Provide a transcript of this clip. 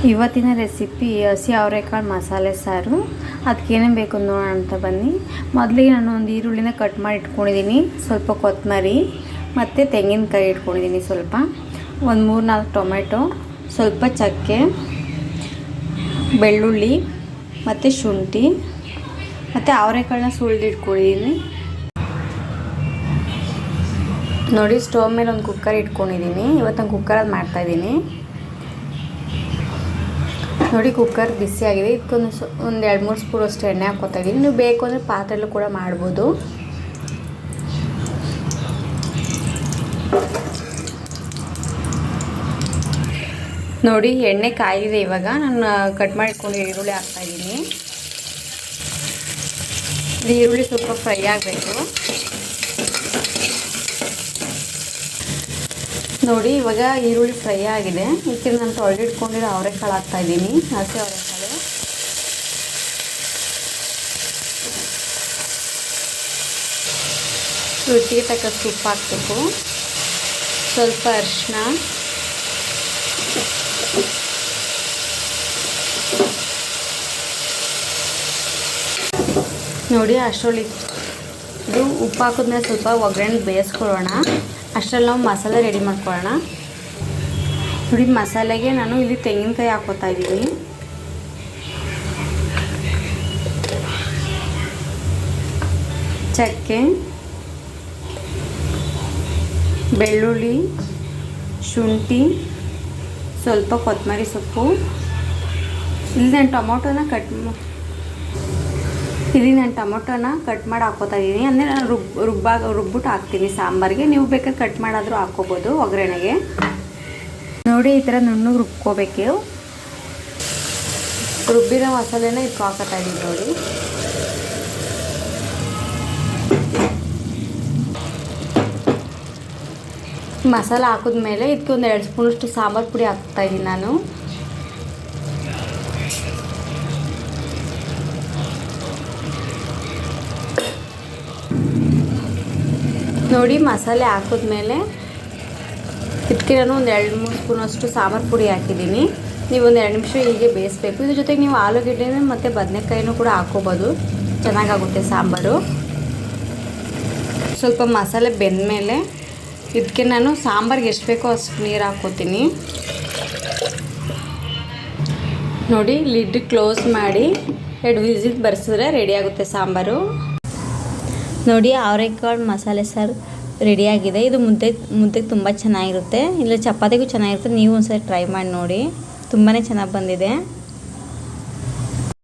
ಇವತ್ತಿನ ರೆಸಿಪಿ ಹಸಿ ಅವರೆಕಾಳು ಮಸಾಲೆ ಸಾರು. ಅದಕ್ಕೇನೇನು ಬೇಕು ನೋಡೋಣ ಅಂತ ಬನ್ನಿ. ಮೊದಲಿಗೆ ನಾನು ಒಂದು ಈರುಳ್ಳಿನ ಕಟ್ ಮಾಡಿ ಇಟ್ಕೊಂಡಿದ್ದೀನಿ, ಸ್ವಲ್ಪ ಕೊತ್ತಂಬರಿ ಮತ್ತು ತೆಂಗಿನಕಾಯಿ ಇಟ್ಕೊಂಡಿದ್ದೀನಿ, ಸ್ವಲ್ಪ ಒಂದು 3-4 ಟೊಮೆಟೊ, ಸ್ವಲ್ಪ ಚಕ್ಕೆ, ಬೆಳ್ಳುಳ್ಳಿ ಮತ್ತು ಶುಂಠಿ ಮತ್ತು ಅವರೆಕಾಳನ್ನ ಸುಲಿದು ಇಟ್ಕೊಂಡಿದ್ದೀನಿ. ನೋಡಿ, ಸ್ಟವ್ ಮೇಲೆ ಒಂದು ಕುಕ್ಕರ್ ಇಟ್ಕೊಂಡಿದ್ದೀನಿ. ಇವತ್ತು ನಾನು ಕುಕ್ಕರಲ್ಲಿ ಮಾಡ್ತಾಯಿದ್ದೀನಿ. ನೋಡಿ, ಕುಕ್ಕರ್ ಬಿಸಿಯಾಗಿದೆ. ಇದಕ್ಕೊಂದು ಒಂದು 2-3 ಸ್ಪೂನ್ ಅಷ್ಟು ಎಣ್ಣೆ ಹಾಕ್ಕೊತಾ ಇದ್ದೀನಿ. ನೀವು ಬೇಕು ಅಂದರೆ ಪಾತ್ರೆಯಲ್ಲೂ ಕೂಡ ಮಾಡ್ಬೋದು. ನೋಡಿ, ಎಣ್ಣೆ ಕಾಯಿದೆ. ಇವಾಗ ನಾನು ಕಟ್ ಮಾಡಿಕೊಂಡು ಈರುಳ್ಳಿ ಹಾಕ್ತಾಯಿದ್ದೀನಿ. ಈರುಳ್ಳಿ ಸ್ವಲ್ಪ ಫ್ರೈ ಆಗಬೇಕು. ನೋಡಿ, ಇವಾಗ ಈರುಳ್ಳಿ ಫ್ರೈ ಆಗಿದೆ. ಇದಕ್ಕೆ ನಾನು ತೊಳೆದು ಇಟ್ಕೊಂಡಿರೋ ಅವರೆಕಾಳು ಹಾಕ್ತಾಯಿದ್ದೀನಿ, ಹಸಿ ಅವರೆಕಾಳು. ರುಚಿಗೆ ತಕ್ಕಷ್ಟು ಉಪ್ಪು ಹಾಕಬೇಕು, ಸ್ವಲ್ಪ ಅರಿಶಿನ, ನೋಡಿ ಅಷ್ಟರಲ್ಲಿ ಇದು ಉಪ್ಪು ಹಾಕಿದ್ಮೇಲೆ ಸ್ವಲ್ಪ ಒಗ್ಗರಣೆ ಬೇಯಿಸ್ಕೊಳ್ಳೋಣ. ಅಷ್ಟರಲ್ಲಿ ನಾವು ಮಸಾಲೆ ರೆಡಿ ಮಾಡ್ಕೊಳ್ಳೋಣ. ನೋಡಿ, ಮಸಾಲೆಗೆ ನಾನು ಇಲ್ಲಿ ತೆಂಗಿನಕಾಯಿ ಹಾಕೋತಾ ಇದ್ದೀನಿ. ಚಕ್ಕೆ, ಬೆಳ್ಳುಳ್ಳಿ, ಶುಂಠಿ, ಸ್ವಲ್ಪ ಕೊತ್ತಂಬರಿ ಸೊಪ್ಪು. ಇಲ್ಲಿ ನಾನು ಟೊಮೊಟೊನ ಕಟ್ ಮಾಡಿ ಹಾಕೋತಾ ಇದ್ದೀನಿ. ಅಂದರೆ ನಾನು ರುಬ್ಬಿಟ್ಟು ಹಾಕ್ತೀನಿ ಸಾಂಬಾರಿಗೆ. ನೀವು ಬೇಕಾದ್ರೆ ಕಟ್ ಮಾಡಾದರೂ ಹಾಕ್ಕೋಬೋದು ಒಗ್ಗರಣೆಗೆ. ನೋಡಿ, ಈ ಥರ ನುಣ್ಣಗೆ ರುಬ್ಕೋಬೇಕು. ರುಬ್ಬಿರೋ ಮಸಾಲೆನ ಇದಕ್ಕೆ ಹಾಕೋತಾ ಇದ್ದೀನಿ. ನೋಡಿ, ಮಸಾಲೆ ಹಾಕಿದ್ಮೇಲೆ ಇದಕ್ಕೆ ಒಂದು 2 ಸ್ಪೂನಷ್ಟು ಸಾಂಬಾರು ಪುಡಿ ಹಾಕ್ತಾ ಇದ್ದೀನಿ ನಾನು. ನೋಡಿ, ಮಸಾಲೆ ಹಾಕಿದ್ಮೇಲೆ ಇದಕ್ಕೆ ನಾನು ಒಂದು 2-3 ಸ್ಪೂನಷ್ಟು ಸಾಂಬಾರು ಪುಡಿ ಹಾಕಿದ್ದೀನಿ. ನೀವು ಒಂದು 2 ನಿಮಿಷ ಹೀಗೆ ಬೇಯಿಸಬೇಕು. ಇದ್ರ ಜೊತೆಗೆ ನೀವು ಆಲೂಗೆಡ್ಡೆ ಮತ್ತು ಬದನೆಕಾಯಿನೂ ಕೂಡ ಹಾಕ್ಕೋಬೋದು, ಚೆನ್ನಾಗಾಗುತ್ತೆ ಸಾಂಬಾರು. ಸ್ವಲ್ಪ ಮಸಾಲೆ ಬೆಂದಮೇಲೆ ಇದಕ್ಕೆ ನಾನು ಸಾಂಬಾರಿಗೆ ಎಷ್ಟು ಬೇಕೋ ಅಷ್ಟು ನೀರು ಹಾಕ್ಕೋತೀನಿ. ನೋಡಿ, ಲಿಡ್ ಕ್ಲೋಸ್ ಮಾಡಿ 2 ವಿಸಿಲ್ ಬರೆಸಿದ್ರೆ ರೆಡಿಯಾಗುತ್ತೆ ಸಾಂಬಾರು. ನೋಡಿ, ಅವರೆಕಾಳು ಮಸಾಲೆ ಸಾರು ರೆಡಿಯಾಗಿದೆ. ಇದು ಮುದ್ದೆಗೆ ತುಂಬ ಚೆನ್ನಾಗಿರುತ್ತೆ, ಇಲ್ಲ ಚಪಾತಿಗೂ ಚೆನ್ನಾಗಿರುತ್ತೆ. ನೀವು ಒಂದ್ಸರಿ ಟ್ರೈ ಮಾಡಿ ನೋಡಿ, ತುಂಬಾ ಚೆನ್ನಾಗಿ ಬಂದಿದೆ.